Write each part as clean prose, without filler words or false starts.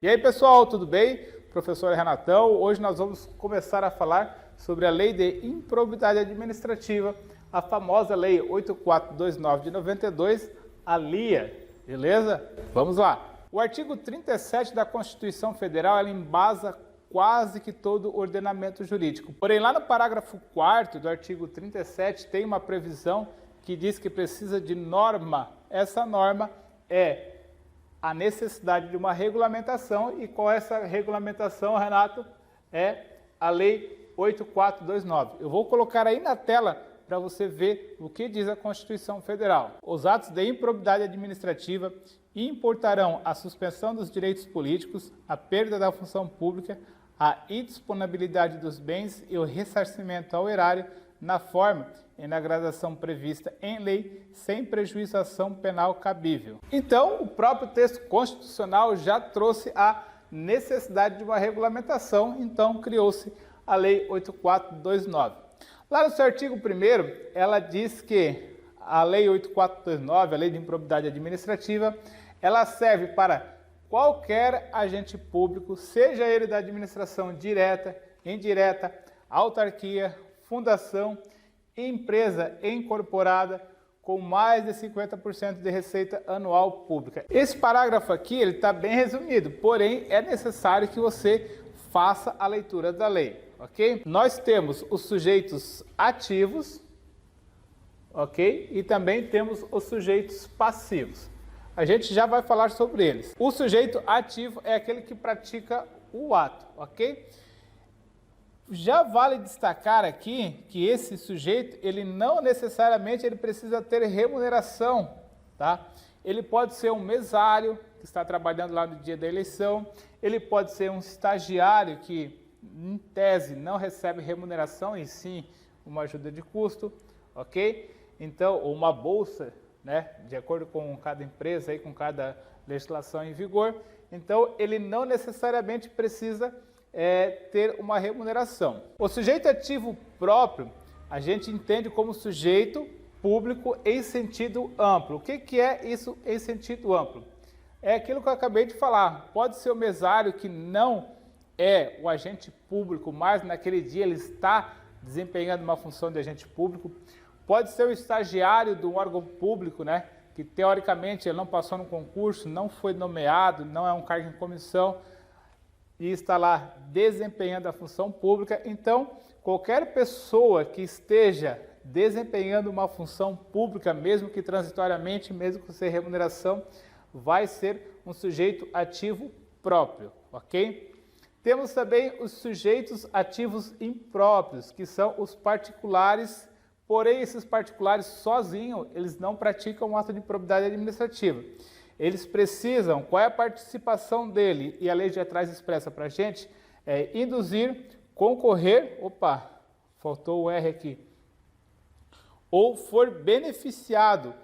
E aí pessoal, tudo bem? Professor Renatão, hoje nós vamos começar a falar sobre a Lei de Improbidade Administrativa, a famosa Lei 8429 de 92, a LIA, beleza? Vamos lá! O artigo 37 da Constituição Federal, ela embasa quase que todo o ordenamento jurídico. Porém, lá no parágrafo 4º do artigo 37 tem uma previsão que diz que precisa de norma. Essa norma é a necessidade de uma regulamentação, e qual é essa regulamentação, Renato? É a Lei 8429. Eu vou colocar aí na tela para você ver o que diz a Constituição Federal. Os atos de improbidade administrativa importarão a suspensão dos direitos políticos, a perda da função pública, a indisponibilidade dos bens e o ressarcimento ao erário na forma e na gradação prevista em lei, sem prejuízo à ação penal cabível. Então, o próprio texto constitucional já trouxe a necessidade de uma regulamentação, então criou-se a Lei 8429. Lá no seu artigo 1º, ela diz que a Lei 8429, a Lei de Improbidade Administrativa, ela serve para qualquer agente público, seja ele da administração direta, indireta, autarquia, fundação, empresa incorporada com mais de 50% de receita anual pública. Esse parágrafo aqui ele está bem resumido, porém é necessário que você faça a leitura da lei, ok? Nós temos os sujeitos ativos, ok? E também temos os sujeitos passivos. A gente já vai falar sobre eles. O sujeito ativo é aquele que pratica o ato, ok? Já vale destacar aqui que esse sujeito, ele não necessariamente ele precisa ter remuneração, tá? Ele pode ser um mesário que está trabalhando lá no dia da eleição, ele pode ser um estagiário que, em tese, não recebe remuneração, e sim uma ajuda de custo, ok? Então, ou uma bolsa, né? De acordo com cada empresa, aí, com cada legislação em vigor. Então, ele não necessariamente precisa ter uma remuneração. O sujeito ativo próprio, a gente entende como sujeito público em sentido amplo. O que é isso em sentido amplo? É aquilo que eu acabei de falar. Pode ser o mesário que não é o agente público, mas naquele dia ele está desempenhando uma função de agente público. Pode ser o estagiário de um órgão público, né? Que teoricamente ele não passou no concurso, não foi nomeado, não é um cargo em comissão, e está lá desempenhando a função pública. Então, qualquer pessoa que esteja desempenhando uma função pública, mesmo que transitoriamente, mesmo que sem remuneração, vai ser um sujeito ativo próprio, ok? Temos também os sujeitos ativos impróprios, que são os particulares, porém esses particulares sozinhos, eles não praticam um ato de improbidade administrativa. Eles precisam, qual é a participação dele? E a lei já traz expressa para a gente, induzir, concorrer, faltou o R aqui, ou for beneficiado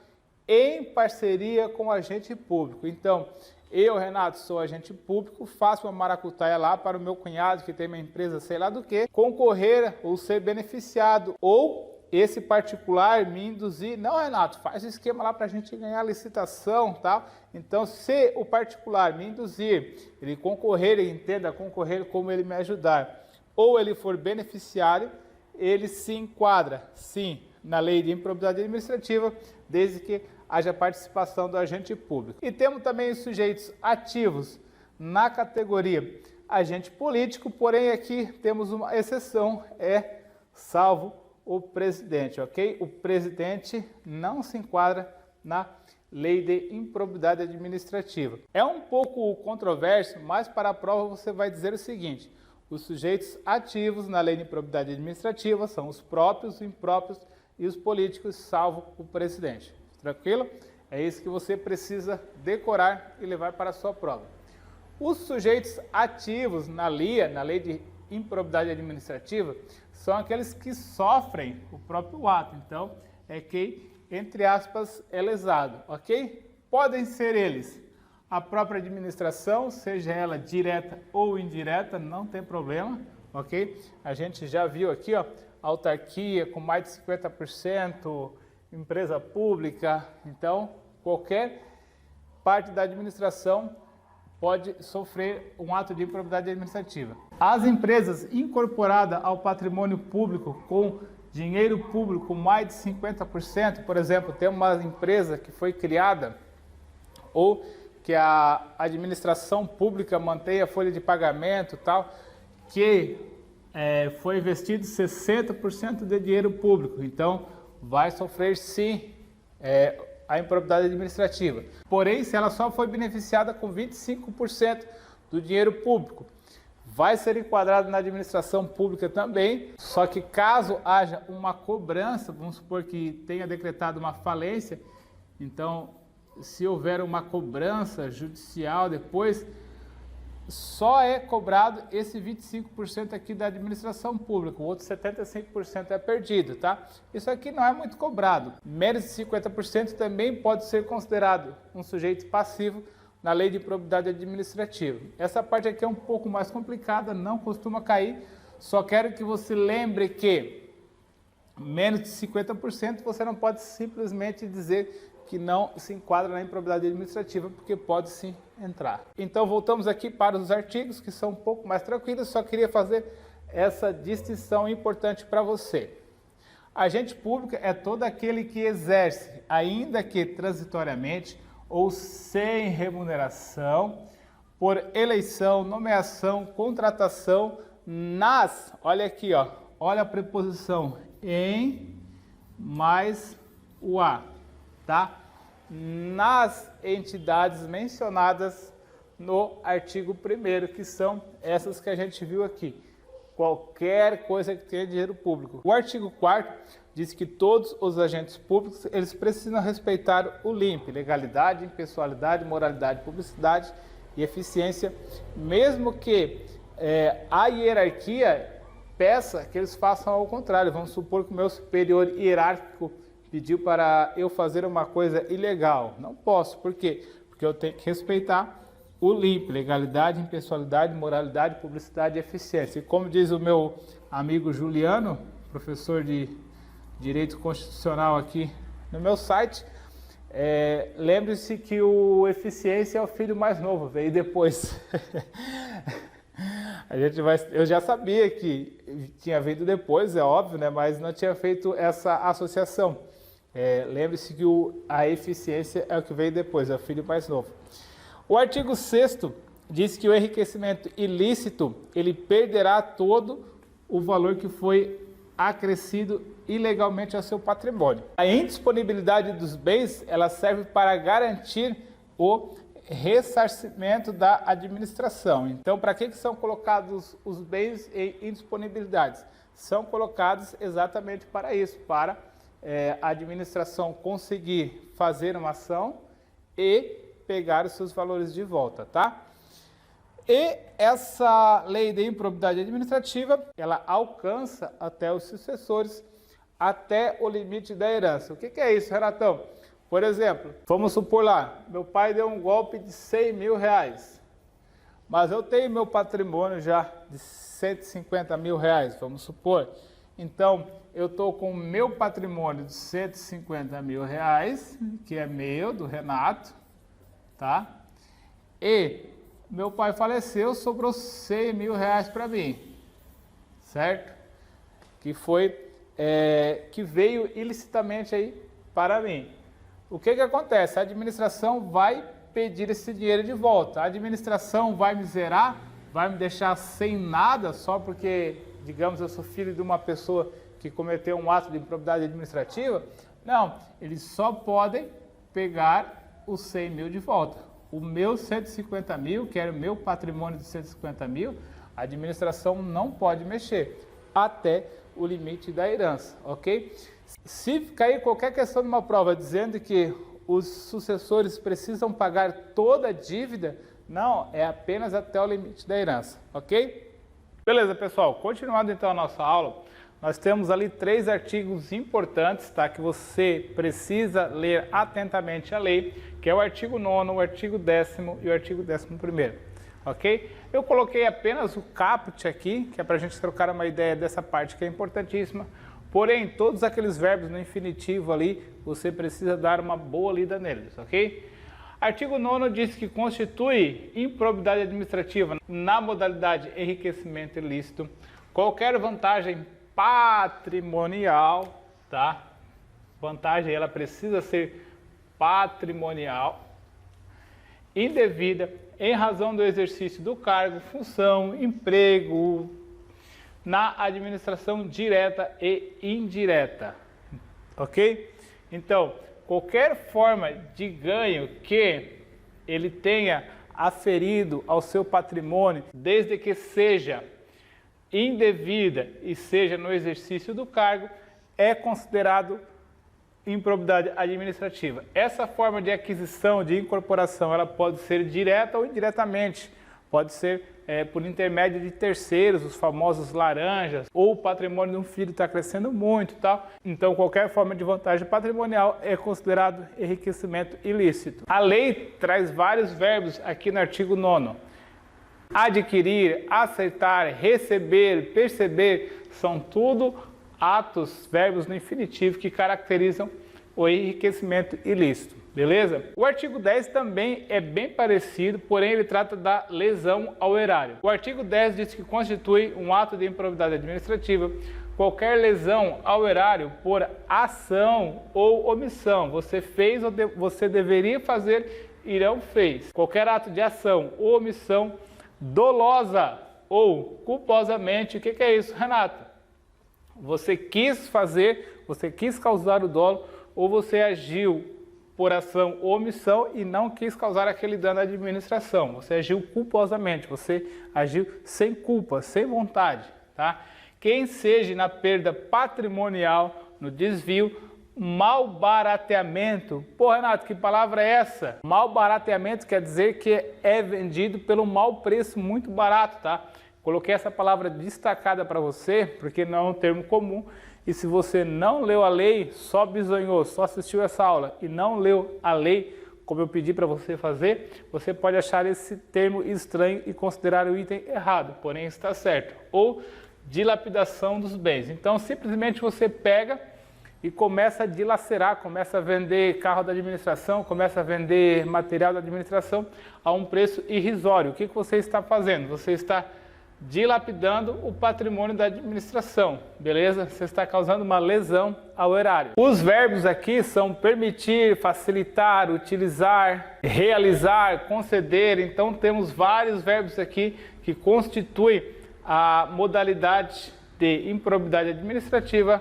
em parceria com o agente público. Então, eu, Renato, sou agente público, faço uma maracutaia lá para o meu cunhado, que tem uma empresa sei lá do que, concorrer ou ser beneficiado, ou esse particular me induzir, não, Renato, faz o esquema lá para a gente ganhar a licitação, tá? Então, se o particular me induzir, ele concorrer, ele entenda concorrer como ele me ajudar, ou ele for beneficiário, ele se enquadra, sim, na lei de improbidade administrativa, desde que haja participação do agente público. E temos também os sujeitos ativos na categoria agente político, porém aqui temos uma exceção, salvo o presidente, ok? O presidente não se enquadra na lei de improbidade administrativa. É um pouco controverso, mas para a prova você vai dizer o seguinte: os sujeitos ativos na lei de improbidade administrativa são os próprios, os impróprios e os políticos, salvo o presidente. Tranquilo? É isso que você precisa decorar e levar para a sua prova. Os sujeitos ativos na LIA, na lei de improbidade administrativa, são aqueles que sofrem o próprio ato. Então, é quem, entre aspas, é lesado, ok? Podem ser eles a própria administração, seja ela direta ou indireta, não tem problema, ok? A gente já viu aqui, ó, autarquia com mais de 50%, empresa pública. Então, qualquer parte da administração pode sofrer um ato de improbidade administrativa. As empresas incorporadas ao patrimônio público com dinheiro público mais de 50%, por exemplo, tem uma empresa que foi criada ou que a administração pública mantém a folha de pagamento tal, que foi investido 60% de dinheiro público, então vai sofrer sim a improbidade administrativa. Porém, se ela só foi beneficiada com 25% do dinheiro público, vai ser enquadrado na administração pública também, só que caso haja uma cobrança, vamos supor que tenha decretado uma falência, então se houver uma cobrança judicial depois, só é cobrado esse 25% aqui da administração pública, o outro 75% é perdido, tá? Isso aqui não é muito cobrado. Menos de 50% também pode ser considerado um sujeito passivo na lei de improbidade administrativa. Essa parte aqui é um pouco mais complicada, não costuma cair, só quero que você lembre que menos de 50% você não pode simplesmente dizer que não se enquadra na improbidade administrativa, porque pode sim entrar. Então voltamos aqui para os artigos, que são um pouco mais tranquilos, só queria fazer essa distinção importante para você. Agente público é todo aquele que exerce, ainda que transitoriamente ou sem remuneração, por eleição, nomeação, contratação, olha aqui, ó, olha a preposição em mais o a, tá? Nas entidades mencionadas no artigo 1º, que são essas que a gente viu aqui. Qualquer coisa que tenha dinheiro público. O artigo 4º diz que todos os agentes públicos, eles precisam respeitar o LIMP, legalidade, impessoalidade, moralidade, publicidade e eficiência, mesmo que a hierarquia peça que eles façam ao contrário. Vamos supor que o meu superior hierárquico pediu para eu fazer uma coisa ilegal. Não posso. Por quê? Porque eu tenho que respeitar o LIMP, legalidade, impessoalidade, moralidade, publicidade e eficiência. E como diz o meu amigo Juliano, professor de Direito Constitucional aqui no meu site, lembre-se que o eficiência é o filho mais novo, veio depois. Eu já sabia que tinha vindo depois, é óbvio, né? Mas não tinha feito essa associação. Lembre-se que a eficiência é o que veio depois, é o filho mais novo. O artigo 6º diz que o enriquecimento ilícito, ele perderá todo o valor que foi acrescido ilegalmente ao seu patrimônio. A indisponibilidade dos bens, ela serve para garantir o ressarcimento da administração. Então, para que são colocados os bens em indisponibilidade? São colocados exatamente para isso, para a administração conseguir fazer uma ação e pegar os seus valores de volta, tá? E essa lei de improbidade administrativa, ela alcança até os sucessores, até o limite da herança. O que é isso, Renatão? Por exemplo, vamos supor lá, meu pai deu um golpe de 100 mil reais, mas eu tenho meu patrimônio já de 150 mil reais, vamos supor. Então, eu estou com o meu patrimônio de 150 mil reais, que é meu, do Renato, tá? E meu pai faleceu, sobrou 100 mil reais para mim, certo? Que veio ilicitamente aí para mim. O que acontece? A administração vai pedir esse dinheiro de volta. A administração vai me zerar, vai me deixar sem nada só porque, digamos, eu sou filho de uma pessoa que cometeu um ato de improbidade administrativa? Não, eles só podem pegar os 100 mil de volta. O meu 150 mil, que era o meu patrimônio de 150 mil, a administração não pode mexer até o limite da herança, ok? Se cair qualquer questão de uma prova dizendo que os sucessores precisam pagar toda a dívida, não, é apenas até o limite da herança, ok? Beleza, pessoal, continuando então a nossa aula, nós temos ali 3 artigos importantes, tá? Que você precisa ler atentamente a lei, que é o artigo 9º, o artigo 10º e o artigo 11º, ok? Eu coloquei apenas o caput aqui, que é para a gente trocar uma ideia dessa parte que é importantíssima, porém, todos aqueles verbos no infinitivo ali, você precisa dar uma boa lida neles, ok? Artigo 9º diz que constitui improbidade administrativa na modalidade enriquecimento ilícito qualquer vantagem patrimonial, tá? Vantagem, ela precisa ser patrimonial, indevida, em razão do exercício do cargo, função, emprego, na administração direta e indireta, ok? Então, qualquer forma de ganho que ele tenha aferido ao seu patrimônio, desde que seja indevida e seja no exercício do cargo, é considerado improbidade administrativa. Essa forma de aquisição, de incorporação, ela pode ser direta ou indiretamente. Pode ser por intermédio de terceiros, os famosos laranjas, ou o patrimônio de um filho está crescendo muito e tal. Então, qualquer forma de vantagem patrimonial é considerado enriquecimento ilícito. A lei traz vários verbos aqui no artigo 9º. Adquirir, aceitar, receber, perceber, são tudo atos, verbos no infinitivo que caracterizam o enriquecimento ilícito, beleza? O artigo 10 também é bem parecido, porém ele trata da lesão ao erário. O artigo 10 diz que constitui um ato de improbidade administrativa qualquer lesão ao erário por ação ou omissão. Você fez ou você deveria fazer e não fez. Qualquer ato de ação ou omissão dolosa ou culposamente. O que é isso, Renato? Você quis fazer, você quis causar o dolo, ou você agiu por ação ou omissão e não quis causar aquele dano à administração. Você agiu culposamente, você agiu sem culpa, sem vontade, tá? Quem seja na perda patrimonial, no desvio, malbarateamento. Pô, Renato, que palavra é essa? Malbarateamento quer dizer que é vendido pelo mau preço, muito barato, tá? Coloquei essa palavra destacada para você, porque não é um termo comum. E se você não leu a lei, só bisonhou, só assistiu essa aula e não leu a lei, como eu pedi para você fazer, você pode achar esse termo estranho e considerar o item errado, porém está certo. Ou dilapidação dos bens. Então, simplesmente você pega e começa a dilacerar, começa a vender carro da administração, começa a vender material da administração a um preço irrisório. O que você está fazendo? Você está dilapidando o patrimônio da administração, beleza? Você está causando uma lesão ao erário. Os verbos aqui são permitir, facilitar, utilizar, realizar, conceder. Então temos vários verbos aqui que constituem a modalidade de improbidade administrativa,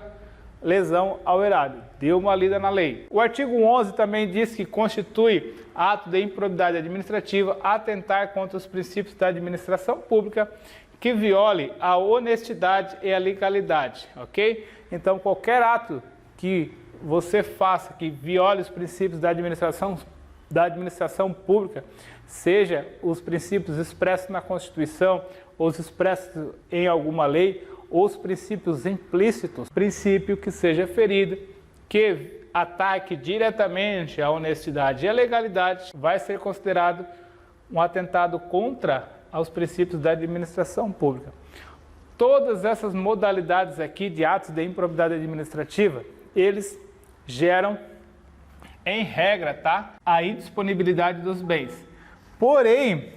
lesão ao erário. Dê uma lida na lei. O artigo 11 também diz que constitui ato de improbidade administrativa atentar contra os princípios da administração pública que viole a honestidade e a legalidade, ok? Então, qualquer ato que você faça que viole os princípios da administração pública, seja os princípios expressos na Constituição, ou os expressos em alguma lei, ou os princípios implícitos, princípio que seja ferido, que ataque diretamente a honestidade e a legalidade, vai ser considerado um atentado contra aos princípios da administração pública. Todas essas modalidades aqui de atos de improbidade administrativa, eles geram, em regra, tá, a indisponibilidade dos bens. Porém,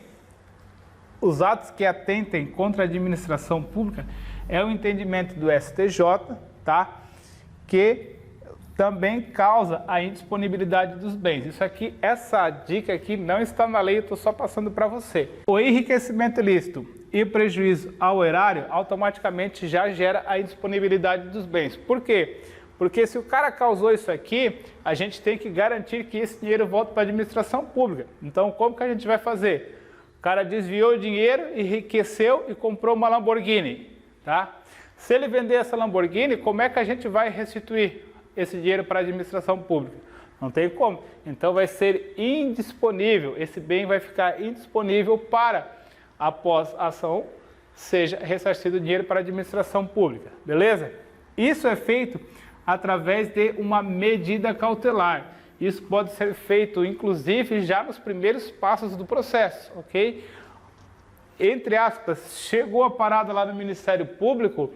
os atos que atentem contra a administração pública é o entendimento do STJ, tá, que também causa a indisponibilidade dos bens. Isso aqui, essa dica aqui não está na lei, eu estou só passando para você. O enriquecimento ilícito e prejuízo ao erário automaticamente já gera a indisponibilidade dos bens. Por quê? Porque se o cara causou isso aqui, a gente tem que garantir que esse dinheiro volte para a administração pública. Então, como que a gente vai fazer? O cara desviou o dinheiro, enriqueceu e comprou uma Lamborghini, tá? Se ele vender essa Lamborghini, como é que a gente vai restituir esse dinheiro para a administração pública? Não tem como. Então vai ser indisponível, esse bem vai ficar indisponível para, após a ação, seja ressarcido o dinheiro para a administração pública, beleza? Isso é feito através de uma medida cautelar. Isso pode ser feito, inclusive, já nos primeiros passos do processo, ok? Entre aspas, chegou a parada lá no Ministério Público,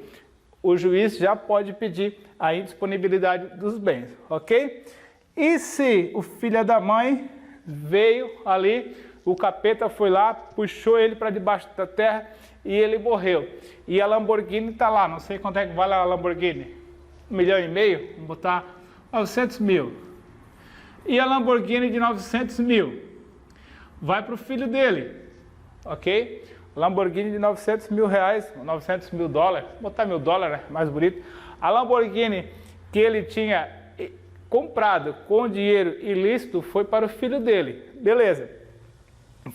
o juiz já pode pedir a indisponibilidade dos bens, ok? E se o filho da mãe veio ali, o capeta foi lá, puxou ele para debaixo da terra e ele morreu. E a Lamborghini está lá, não sei quanto é que vale a Lamborghini, 1,5 milhão, vamos botar 900 mil. E a Lamborghini de 900 mil vai para o filho dele, ok? Lamborghini de 900 mil reais, 900 mil dólares, vou botar $1.000, né? Mais bonito. A Lamborghini que ele tinha comprado com dinheiro ilícito foi para o filho dele, beleza.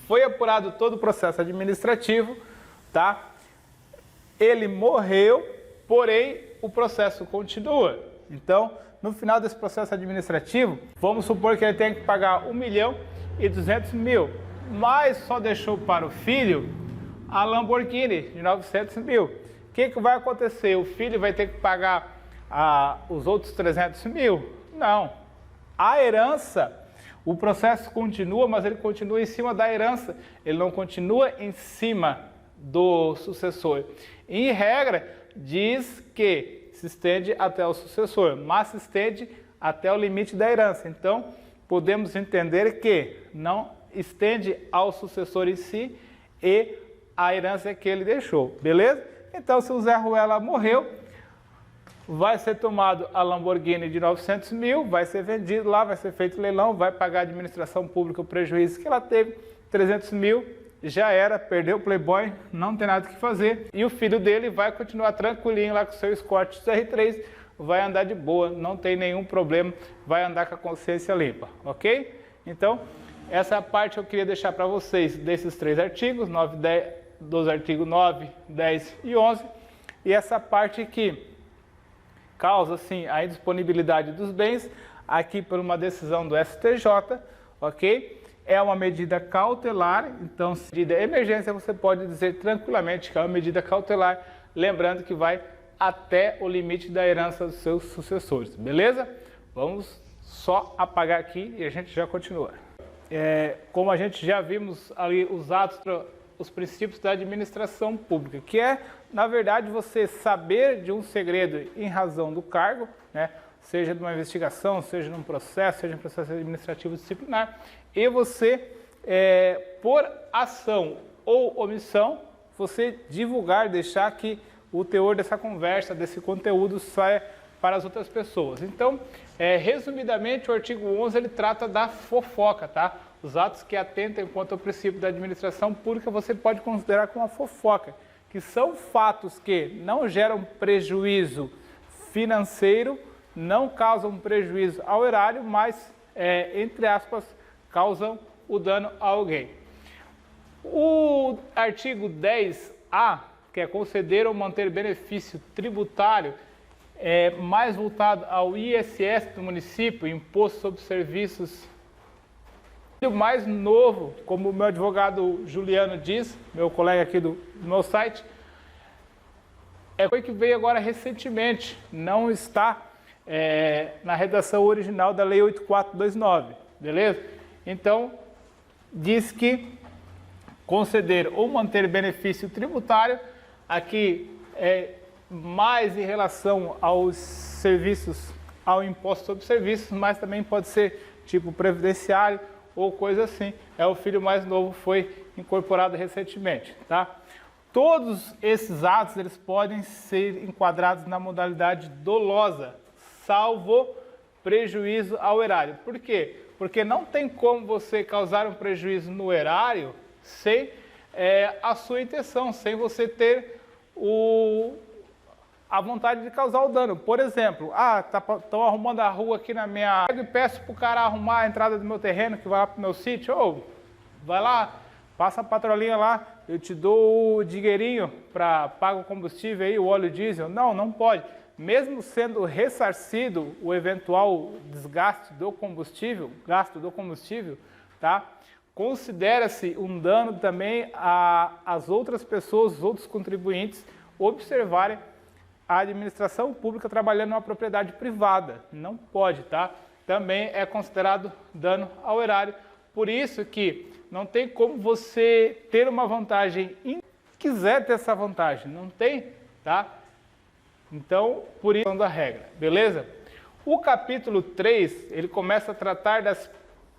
Foi apurado todo o processo administrativo, tá? Ele morreu, porém o processo continua. Então, no final desse processo administrativo, vamos supor que ele tem que pagar 1.200.000, mas só deixou para o filho a Lamborghini de 900 mil. O que vai acontecer? O filho vai ter que pagar os outros 300 mil? Não. A herança, o processo continua, mas ele continua em cima da herança. Ele não continua em cima do sucessor. Em regra, diz que se estende até o sucessor, mas se estende até o limite da herança. Então, podemos entender que não estende ao sucessor em si e a herança que ele deixou, beleza? Então, se o Zé Ruela morreu, vai ser tomado a Lamborghini de 900 mil, vai ser vendido lá, vai ser feito leilão, vai pagar a administração pública o prejuízo que ela teve, 300 mil, já era, perdeu o Playboy, não tem nada o que fazer. E o filho dele vai continuar tranquilinho lá com o seu Escort R3, vai andar de boa, não tem nenhum problema, vai andar com a consciência limpa, ok? Então, essa parte eu queria deixar para vocês desses 3 artigos, 9, 10, dos artigos 9, 10 e 11, e essa parte que causa, sim, a indisponibilidade dos bens, aqui por uma decisão do STJ, ok? É uma medida cautelar, então, se medida de emergência, você pode dizer tranquilamente que é uma medida cautelar, lembrando que vai até o limite da herança dos seus sucessores, beleza? Vamos só apagar aqui e a gente já continua. Como a gente já vimos ali os atos, os princípios da administração pública, que é, na verdade, você saber de um segredo em razão do cargo, né? Seja de uma investigação, seja num processo, seja um processo administrativo disciplinar, e você, por ação ou omissão, você divulgar, deixar que o teor dessa conversa, desse conteúdo saia para as outras pessoas. Então, resumidamente, o artigo 11 ele trata da fofoca, tá? Os atos que atentem contra o princípio da administração pública você pode considerar como uma fofoca, que são fatos que não geram prejuízo financeiro, não causam prejuízo ao erário, mas, entre aspas, causam o dano a alguém. O artigo 10A, que é conceder ou manter benefício tributário, mais voltado ao ISS do município, Imposto sobre Serviços. O mais novo, como o meu advogado Juliano diz, meu colega aqui do meu site, foi que veio agora recentemente, não está na redação original da Lei 8429, beleza? Então, diz que conceder ou manter benefício tributário, aqui mais em relação aos serviços, ao imposto sobre serviços, mas também pode ser tipo previdenciário ou coisa assim. O filho mais novo foi incorporado recentemente, tá? Todos esses atos, eles podem ser enquadrados na modalidade dolosa, salvo prejuízo ao erário. Por quê? Porque não tem como você causar um prejuízo no erário sem a sua intenção, sem você ter a vontade de causar o dano. Por exemplo, estão arrumando a rua aqui na minha... Eu peço para o cara arrumar a entrada do meu terreno, que vai lá para o meu sítio, vai lá, passa a patrolinha lá, eu te dou o dinheirinho para pagar o combustível aí, o óleo diesel. Não, não pode. Mesmo sendo ressarcido o eventual desgaste do combustível, gasto do combustível, tá? Considera-se um dano também às outras pessoas, os outros contribuintes, observarem a administração pública trabalhando numa propriedade privada. Não pode, tá? Também é considerado dano ao erário. Por isso que não tem como você ter uma vantagem, quiser ter essa vantagem, não tem, tá? Então, por isso da regra, beleza? O capítulo 3, ele começa a tratar das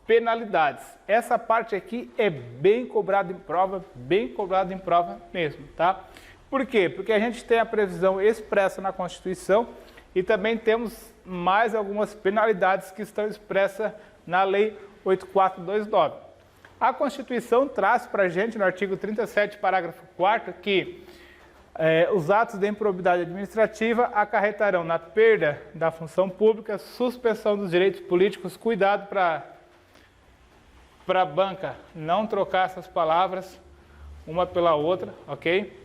penalidades. Essa parte aqui é bem cobrada em prova mesmo, tá? Por quê? Porque a gente tem a previsão expressa na Constituição e também temos mais algumas penalidades que estão expressas na Lei 8429. A Constituição traz para a gente, no artigo 37, parágrafo 4º, que os atos de improbidade administrativa acarretarão na perda da função pública, suspensão dos direitos políticos, cuidado para a banca não trocar essas palavras uma pela outra, ok?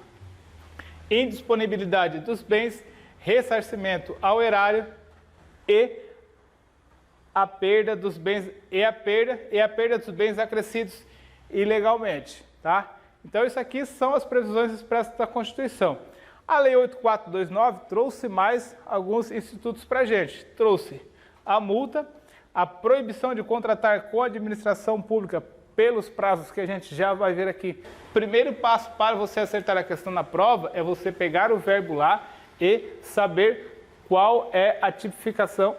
Indisponibilidade dos bens, ressarcimento ao erário e a perda dos bens dos bens acrescidos ilegalmente, tá? Então isso aqui são as previsões expressas da Constituição. A Lei 8429 trouxe mais alguns institutos para a gente. Trouxe a multa, a proibição de contratar com a administração pública pelos prazos que a gente já vai ver aqui. Primeiro passo para você acertar a questão na prova é você pegar o verbo lá e saber qual é a tipificação.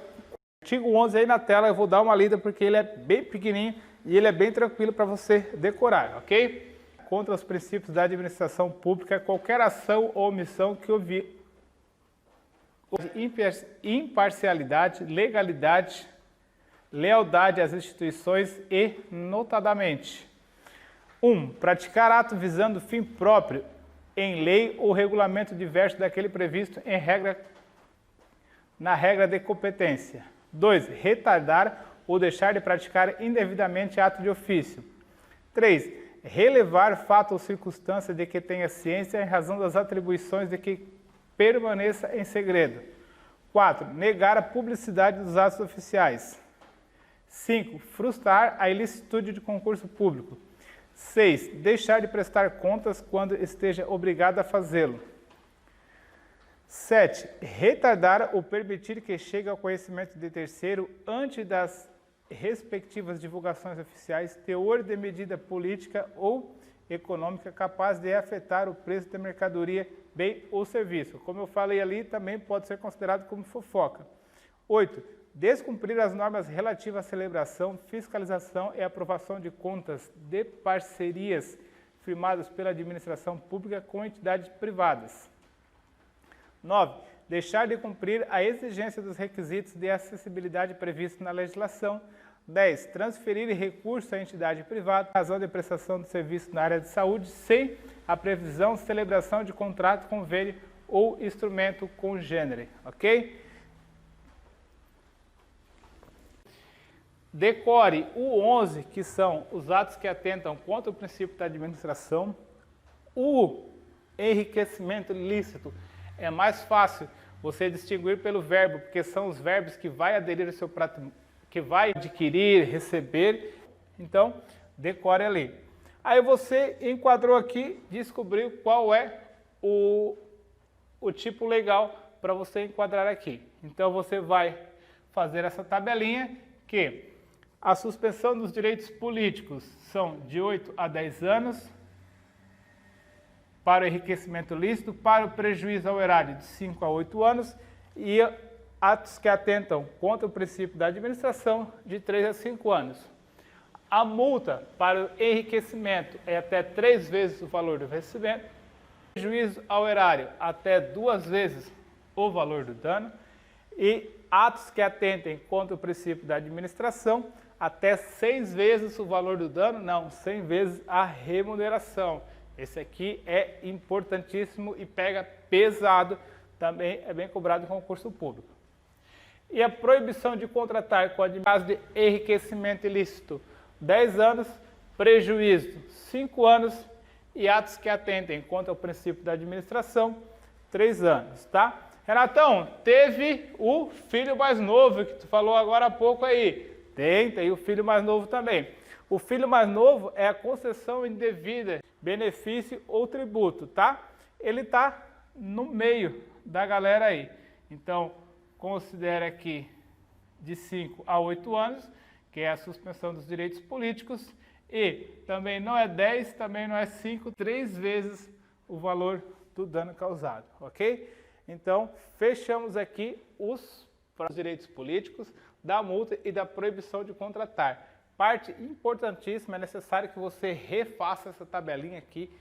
Artigo 11 aí na tela, eu vou dar uma lida porque ele é bem pequenininho e ele é bem tranquilo para você decorar, ok? Contra os princípios da administração pública, qualquer ação ou omissão que houver imparcialidade, legalidade, lealdade às instituições e, notadamente, 1. Praticar ato visando fim próprio em lei ou regulamento diverso daquele previsto na regra de competência. 2. Retardar ou deixar de praticar indevidamente ato de ofício. 3. Relevar fato ou circunstância de que tenha ciência em razão das atribuições de que permaneça em segredo. 4. Negar a publicidade dos atos oficiais. 5. Frustrar a ilicitude de concurso público. 6. Deixar de prestar contas quando esteja obrigado a fazê-lo. 7. Retardar ou permitir que chegue ao conhecimento de terceiro antes das respectivas divulgações oficiais, teor de medida política ou econômica capaz de afetar o preço da mercadoria, bem ou serviço. Como eu falei ali, também pode ser considerado como fofoca. 8. Descumprir as normas relativas à celebração, fiscalização e aprovação de contas de parcerias firmadas pela administração pública com entidades privadas. 9. Deixar de cumprir a exigência dos requisitos de acessibilidade previstos na legislação. 10. Transferir recurso à entidade privada, razão de prestação de serviço na área de saúde, sem a previsão, celebração de contrato, convênio ou instrumento congênere, ok? Decore o 11, que são os atos que atentam contra o princípio da administração. O enriquecimento ilícito é mais fácil você distinguir pelo verbo, porque são os verbos que vai aderir ao seu prato, que vai adquirir, receber. Então, decore ali. Aí você enquadrou aqui, descobriu qual é o tipo legal para você enquadrar aqui. Então, você vai fazer essa tabelinha que a suspensão dos direitos políticos são de 8 a 10 anos, para o enriquecimento lícito, para o prejuízo ao erário de 5 a 8 anos e atos que atentam contra o princípio da administração de 3 a 5 anos. A multa para o enriquecimento é até 3 vezes o valor do vencimento, prejuízo ao erário até 2 vezes o valor do dano e atos que atentem contra o princípio da administração até 6 vezes o valor do dano, não, 100 vezes a remuneração. Esse aqui é importantíssimo e pega pesado, também é bem cobrado em concurso público. E a proibição de contratar com a caso de enriquecimento ilícito, 10 anos, prejuízo, 5 anos e atos que atentem contra o princípio da administração, 3 anos, tá? Renatão, teve o filho mais novo que tu falou agora há pouco aí. Tem o filho mais novo também. O filho mais novo é a concessão indevida, benefício ou tributo, tá? Ele tá no meio da galera aí. Então, considere aqui de 5 a 8 anos, que é a suspensão dos direitos políticos, e também não é 10, também não é 5, 3 vezes o valor do dano causado, ok? Então, fechamos aqui os direitos políticos, da multa e da proibição de contratar. parte importantíssima, é necessário que você refaça essa tabelinha aqui,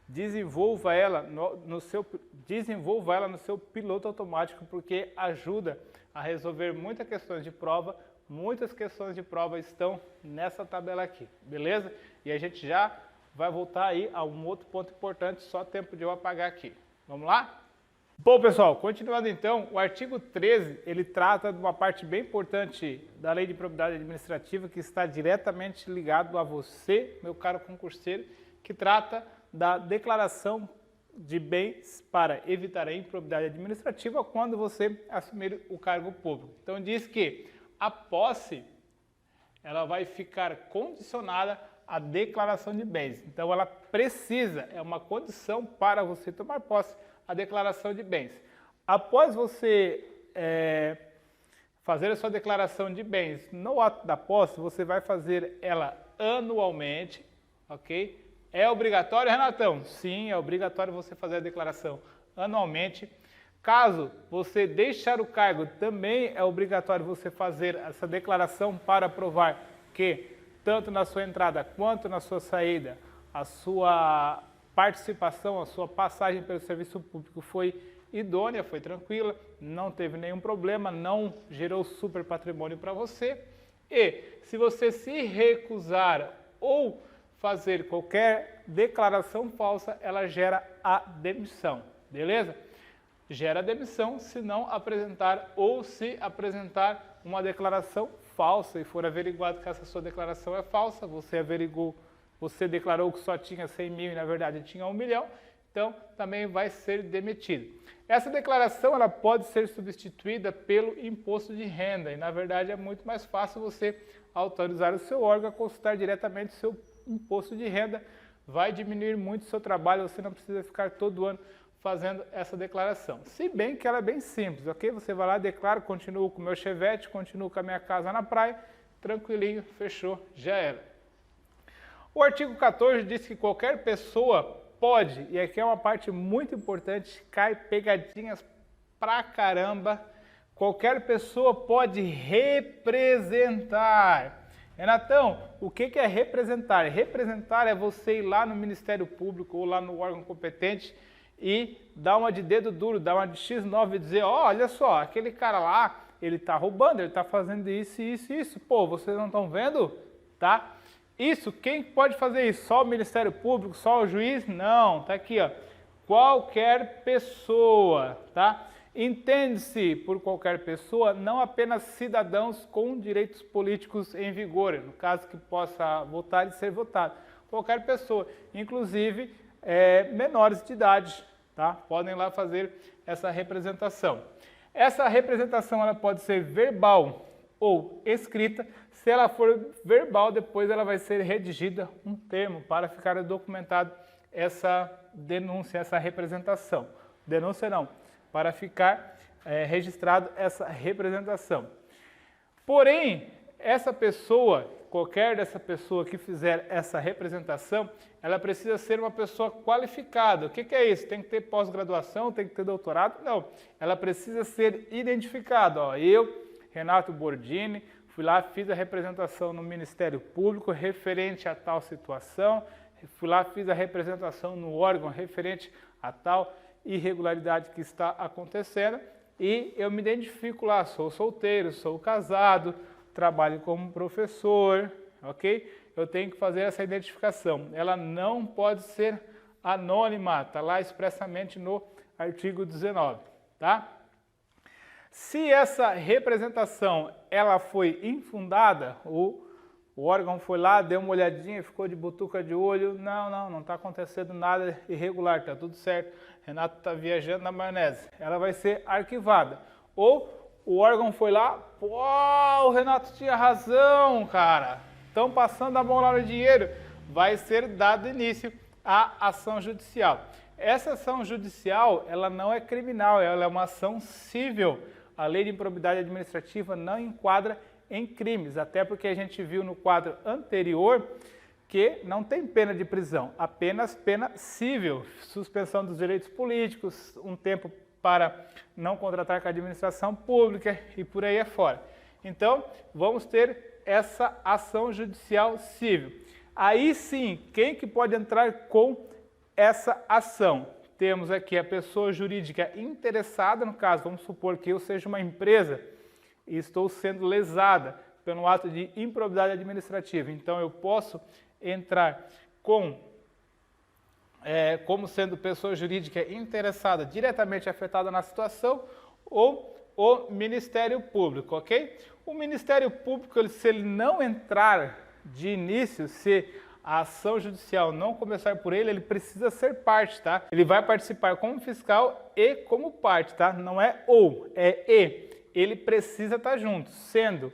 desenvolva ela no seu piloto automático, porque ajuda a resolver muitas questões de prova. Muitas questões de prova estão nessa tabela aqui, beleza? E a gente já vai voltar aí a um outro ponto importante, só tempo de eu apagar aqui. Vamos lá? Bom, pessoal, continuando então, o artigo 13, ele trata de uma parte bem importante da Lei de Improbidade Administrativa, que está diretamente ligado a você, meu caro concurseiro, que trata da declaração de bens para evitar a improbidade administrativa quando você assumir o cargo público. Então diz que a posse, ela vai ficar condicionada à declaração de bens. Então ela precisa, é uma condição para você tomar posse, a declaração de bens. Após você fazer a sua declaração de bens no ato da posse, você vai fazer ela anualmente, ok? É obrigatório, Renatão? Sim, é obrigatório você fazer a declaração anualmente. Caso você deixar o cargo, também é obrigatório você fazer essa declaração para provar que, tanto na sua entrada quanto na sua saída, a sua participação, a sua passagem pelo serviço público foi idônea, foi tranquila, não teve nenhum problema, não gerou super patrimônio para você. E se você se recusar ou fazer qualquer declaração falsa, ela gera a demissão, beleza? Gera a demissão se não apresentar ou se apresentar uma declaração falsa e for averiguado que essa sua declaração é falsa, você declarou que só tinha 100 mil e na verdade tinha 1 milhão, então também vai ser demitido. Essa declaração ela pode ser substituída pelo imposto de renda e na verdade é muito mais fácil você autorizar o seu órgão a consultar diretamente o seu imposto de renda, vai diminuir muito o seu trabalho, você não precisa ficar todo ano fazendo essa declaração. Se bem que ela é bem simples, ok? Você vai lá, declara, continuo com o meu Chevette, continuo com a minha casa na praia, tranquilinho, fechou, já era. O artigo 14 diz que qualquer pessoa pode, e aqui é uma parte muito importante, cai pegadinhas pra caramba, qualquer pessoa pode representar. Renatão, o que é representar? Representar é você ir lá no Ministério Público ou lá no órgão competente e dar uma de dedo duro, dar uma de X9 e dizer, ó, olha só, aquele cara lá, ele tá roubando, ele tá fazendo isso, isso, isso. Pô, vocês não estão vendo? Tá? Isso, quem pode fazer isso? Só o Ministério Público, só o juiz? Não, tá aqui, ó. Qualquer pessoa, tá? Entende-se por qualquer pessoa, não apenas cidadãos com direitos políticos em vigor, no caso que possa votar e ser votado. Qualquer pessoa, inclusive menores de idade, tá? Podem lá fazer essa representação. Essa representação ela pode ser verbal ou escrita. Se ela for verbal, depois ela vai ser redigida um termo para ficar documentado essa denúncia, essa representação. Denúncia não, para ficar registrado essa representação. Porém, essa pessoa, qualquer dessa pessoa que fizer essa representação, ela precisa ser uma pessoa qualificada. O que é isso? Tem que ter pós-graduação, tem que ter doutorado? Não, ela precisa ser identificada. Ó, eu, Renato Bordini, fui lá, fiz a representação no Ministério Público referente a tal situação, fui lá, fiz a representação no órgão referente a tal irregularidade que está acontecendo e eu me identifico lá, sou solteiro, sou casado, trabalho como professor, ok? Eu tenho que fazer essa identificação. Ela não pode ser anônima, está lá expressamente no artigo 19, tá? Se essa representação ela foi infundada, o órgão foi lá, deu uma olhadinha, ficou de butuca de olho, não está acontecendo nada irregular, está tudo certo, Renato está viajando na maionese, ela vai ser arquivada. Ou o órgão foi lá, pô, o Renato tinha razão, cara, estão passando a mão lá no dinheiro, vai ser dado início à ação judicial. Essa ação judicial, ela não é criminal, ela é uma ação civil. A Lei de Improbidade Administrativa não enquadra em crimes, até porque a gente viu no quadro anterior que não tem pena de prisão, apenas pena civil, suspensão dos direitos políticos, um tempo para não contratar com a administração pública e por aí afora. Então, vamos ter essa ação judicial civil. Aí sim, quem que pode entrar com essa ação? Temos aqui a pessoa jurídica interessada, no caso, vamos supor que eu seja uma empresa e estou sendo lesada pelo ato de improbidade administrativa. Então, eu posso entrar como sendo pessoa jurídica interessada, diretamente afetada na situação, ou o Ministério Público, ok? O Ministério Público, se ele não entrar de início, se a ação judicial não começar por ele, ele precisa ser parte, tá? Ele vai participar como fiscal e como parte, tá? Não é ou, é e. Ele precisa estar junto, sendo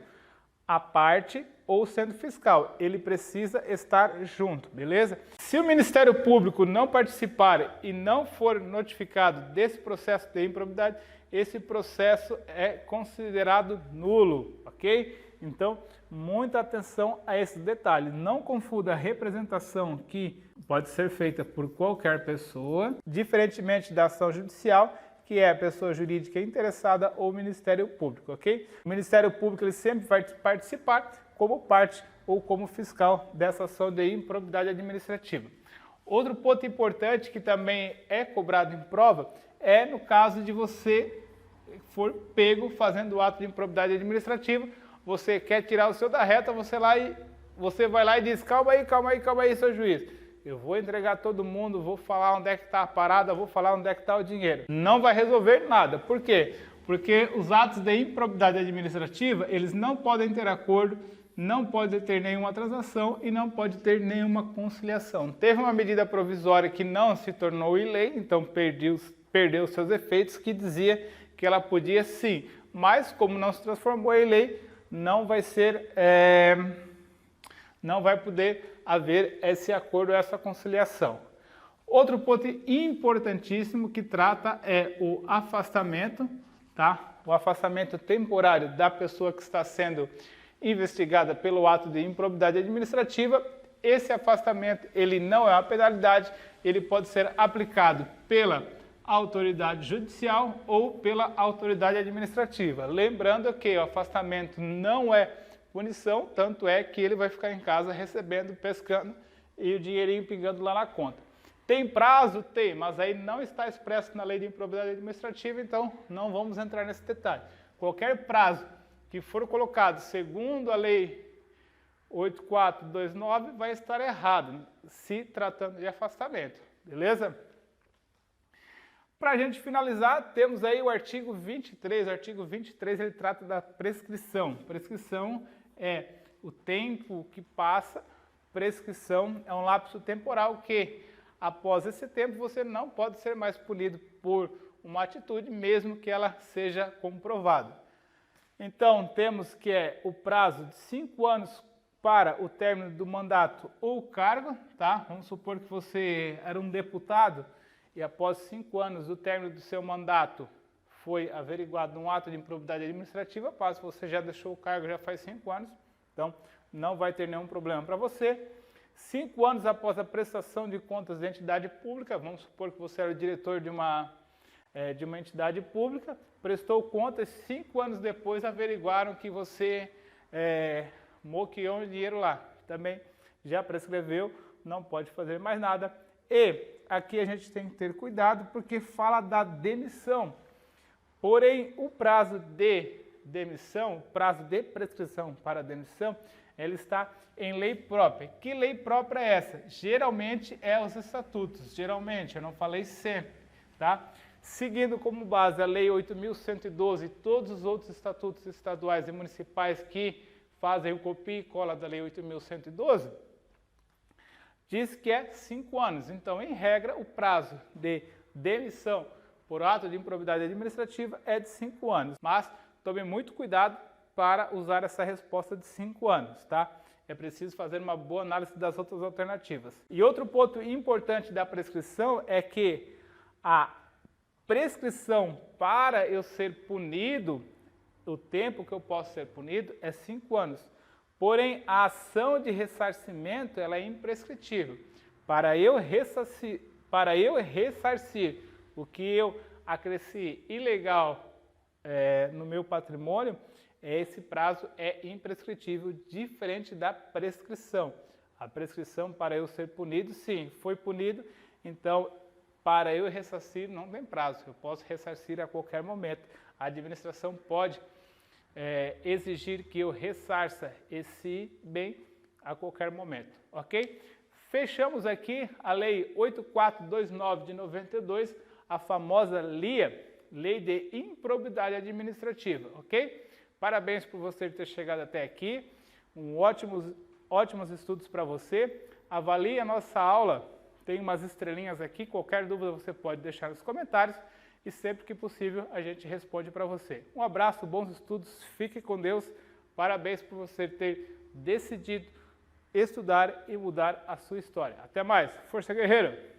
a parte ou sendo fiscal. Ele precisa estar junto, beleza? Se o Ministério Público não participar e não for notificado desse processo de improbidade, esse processo é considerado nulo, ok? Então, muita atenção a esse detalhe. Não confunda a representação que pode ser feita por qualquer pessoa, diferentemente da ação judicial, que é a pessoa jurídica interessada ou o Ministério Público, ok? O Ministério Público ele sempre vai participar como parte ou como fiscal dessa ação de improbidade administrativa. Outro ponto importante que também é cobrado em prova é no caso de você for pego fazendo o ato de improbidade administrativa, você quer tirar o seu da reta, você vai lá e diz, calma aí, seu juiz. Eu vou entregar todo mundo, vou falar onde é que está a parada, vou falar onde é que está o dinheiro. Não vai resolver nada. Por quê? Porque os atos de improbidade administrativa, eles não podem ter acordo, não pode ter nenhuma transação e não pode ter nenhuma conciliação. Teve uma medida provisória que não se tornou lei, então perdeu seus efeitos, que dizia que ela podia sim, mas como não se transformou em lei, não vai poder haver esse acordo, essa conciliação. Outro ponto importantíssimo que trata é o afastamento, tá? O afastamento temporário da pessoa que está sendo investigada pelo ato de improbidade administrativa. Esse afastamento, ele não é uma penalidade, ele pode ser aplicado pela autoridade judicial ou pela autoridade administrativa. Lembrando que o afastamento não é punição, tanto é que ele vai ficar em casa recebendo, pescando e o dinheirinho pingando lá na conta. Tem prazo? Tem, mas aí não está expresso na lei de improbidade administrativa, então não vamos entrar nesse detalhe. Qualquer prazo que for colocado segundo a lei 8429 vai estar errado, se tratando de afastamento, beleza? Para a gente finalizar, temos aí o artigo 23. O artigo 23 ele trata da prescrição. Prescrição é o tempo que passa, prescrição é um lapso temporal que, após esse tempo, você não pode ser mais punido por uma atitude, mesmo que ela seja comprovada. Então, temos que é o prazo de 5 anos para o término do mandato ou cargo, tá? Vamos supor que você era um deputado e após 5 anos do término do seu mandato foi averiguado um ato de improbidade administrativa, caso você já deixou o cargo já faz 5 anos, então não vai ter nenhum problema para você. 5 anos após a prestação de contas de entidade pública, vamos supor que você era o diretor de uma entidade pública, prestou contas, 5 anos depois averiguaram que você moqueou o dinheiro lá. Também já prescreveu, não pode fazer mais nada. E aqui a gente tem que ter cuidado porque fala da demissão. Porém, o prazo de demissão, prazo de prescrição para demissão, ele está em lei própria. Que lei própria é essa? Geralmente é os estatutos. Geralmente, eu não falei sempre, tá? Seguindo como base a lei 8.112 e todos os outros estatutos estaduais e municipais que fazem o copia e cola da lei 8.112, diz que é 5 anos. Então, em regra, o prazo de demissão por ato de improbidade administrativa é de 5 anos. Mas tome muito cuidado para usar essa resposta de 5 anos, tá? É preciso fazer uma boa análise das outras alternativas. E outro ponto importante da prescrição é que a prescrição para eu ser punido, o tempo que eu posso ser punido é 5 anos. Porém, a ação de ressarcimento ela é imprescritível. Para eu ressarcir o que eu acresci ilegal no meu patrimônio, esse prazo é imprescritível, diferente da prescrição. A prescrição, para eu ser punido, sim, foi punido, então para eu ressarcir não tem prazo, eu posso ressarcir a qualquer momento. A administração pode exigir que eu ressarça esse bem a qualquer momento, ok? Fechamos aqui a Lei 8429 de 92, a famosa LIA, Lei de Improbidade Administrativa, ok? Parabéns por você ter chegado até aqui, ótimos estudos para você. Avalie a nossa aula, tem umas estrelinhas aqui, qualquer dúvida você pode deixar nos comentários e sempre que possível a gente responde para você. Um abraço, bons estudos, fique com Deus, parabéns por você ter decidido estudar e mudar a sua história. Até mais, força guerreiro!